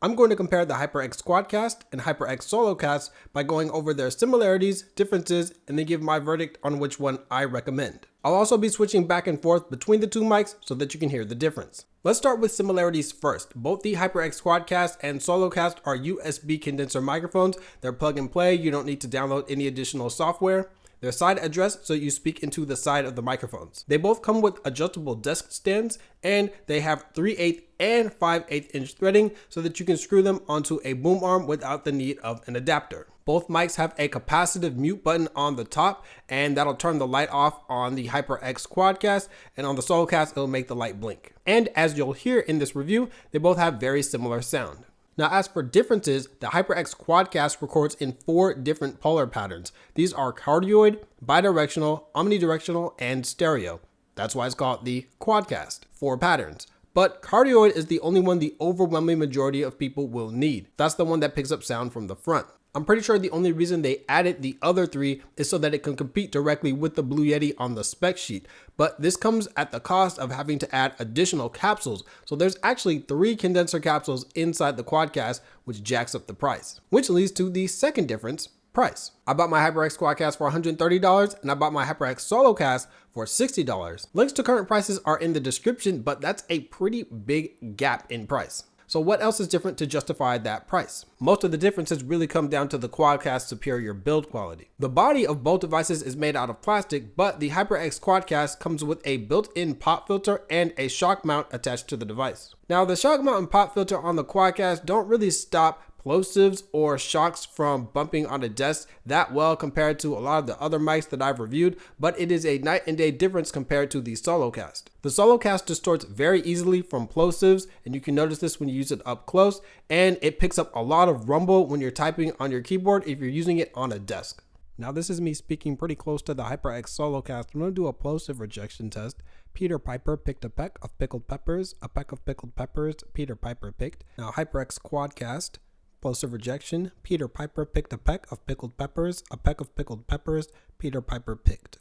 I'm going to compare the HyperX QuadCast and HyperX SoloCast by going over their similarities, differences, and then give my verdict on which one I recommend. I'll also be switching back and forth between the two mics so that you can hear the difference. Let's start with similarities first. Both the HyperX QuadCast and SoloCast are USB condenser microphones. They're plug and play. You don't need to download any additional software. They're side addressed, so you speak into the side of the microphones. They both come with adjustable desk stands, and they have 3/8 and 5/8 inch threading so that you can screw them onto a boom arm without the need of an adapter. Both mics have a capacitive mute button on the top, and that'll turn the light off on the HyperX QuadCast, and on the SoloCast, it'll make the light blink. And as you'll hear in this review, they both have very similar sound. Now, as for differences, the HyperX QuadCast records in 4 different polar patterns. These are cardioid, bidirectional, omnidirectional, and stereo. That's why it's called the QuadCast, 4 patterns. But cardioid is the only one the overwhelming majority of people will need. That's the one that picks up sound from the front. I'm pretty sure the only reason they added the other 3 is so that it can compete directly with the Blue Yeti on the spec sheet. But this comes at the cost of having to add additional capsules. So there's actually 3 condenser capsules inside the QuadCast, which jacks up the price. Which leads to the second difference, price. I bought my HyperX QuadCast for $130 and I bought my HyperX SoloCast for $60. Links to current prices are in the description, but that's a pretty big gap in price. So what else is different to justify that price? Most of the differences really come down to the QuadCast's superior build quality. The body of both devices is made out of plastic, but the HyperX QuadCast comes with a built-in pop filter and a shock mount attached to the device. Now, the shock mount and pop filter on the QuadCast don't really stop plosives or shocks from bumping on a desk that well compared to a lot of the other mics that I've reviewed, but it is a night and day difference compared to the SoloCast. The SoloCast distorts very easily from plosives, and you can notice this when you use it up close, and it picks up a lot of rumble when you're typing on your keyboard if you're using it on a desk. Now, this is me speaking pretty close to the HyperX SoloCast. I'm going to do a plosive rejection test. Peter Piper picked a peck of pickled peppers. A peck of pickled peppers Peter Piper picked. Now, HyperX QuadCast. Plosive rejection. Peter Piper picked a peck of pickled peppers. A peck of pickled peppers Peter Piper picked.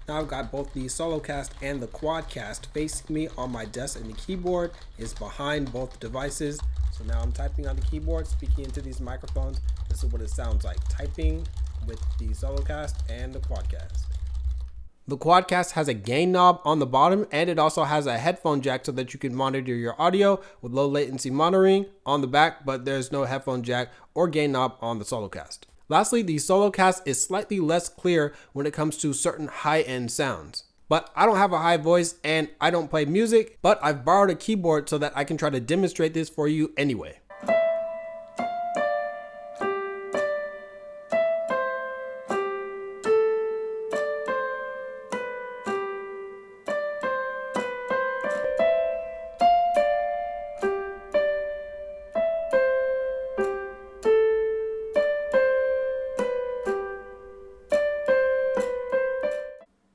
Now I've got both the SoloCast and the QuadCast facing me on my desk, and the keyboard is behind both devices. So now I'm typing on the keyboard, speaking into these microphones. This is what it sounds like typing with the SoloCast and the QuadCast. The QuadCast has a gain knob on the bottom, and it also has a headphone jack so that you can monitor your audio with low latency monitoring on the back, but there's no headphone jack or gain knob on the SoloCast. Lastly, the SoloCast is slightly less clear when it comes to certain high-end sounds. But I don't have a high voice and I don't play music, but I've borrowed a keyboard so that I can try to demonstrate this for you anyway.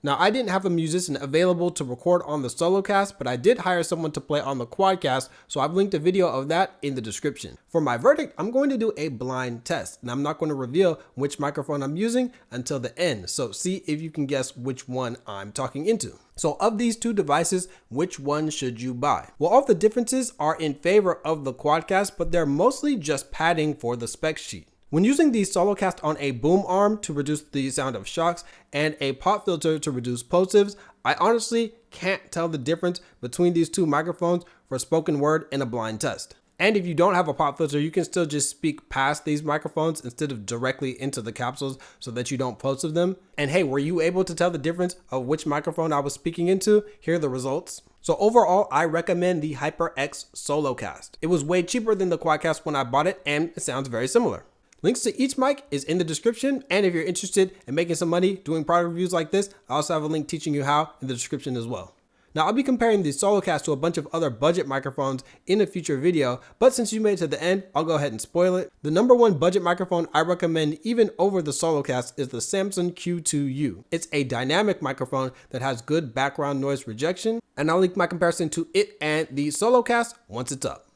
Now, I didn't have a musician available to record on the SoloCast, but I did hire someone to play on the QuadCast, so I've linked a video of that in the description. For my verdict, I'm going to do a blind test, and I'm not going to reveal which microphone I'm using until the end, so see if you can guess which one I'm talking into. So of these 2 devices, which one should you buy? Well, all the differences are in favor of the QuadCast, but they're mostly just padding for the spec sheet. When using the SoloCast on a boom arm to reduce the sound of shocks and a pop filter to reduce plosives, I honestly can't tell the difference between these 2 microphones for spoken word in a blind test. And if you don't have a pop filter, you can still just speak past these microphones instead of directly into the capsules so that you don't plosive them. And hey, were you able to tell the difference of which microphone I was speaking into? Here are the results. So overall, I recommend the HyperX SoloCast. It was way cheaper than the QuadCast when I bought it, and it sounds very similar. Links to each mic is in the description, and if you're interested in making some money doing product reviews like this, I also have a link teaching you how in the description as well. Now, I'll be comparing the SoloCast to a bunch of other budget microphones in a future video, but since you made it to the end, I'll go ahead and spoil it. The number 1 budget microphone I recommend even over the SoloCast is the Samson Q2U. It's a dynamic microphone that has good background noise rejection, and I'll link my comparison to it and the SoloCast once it's up.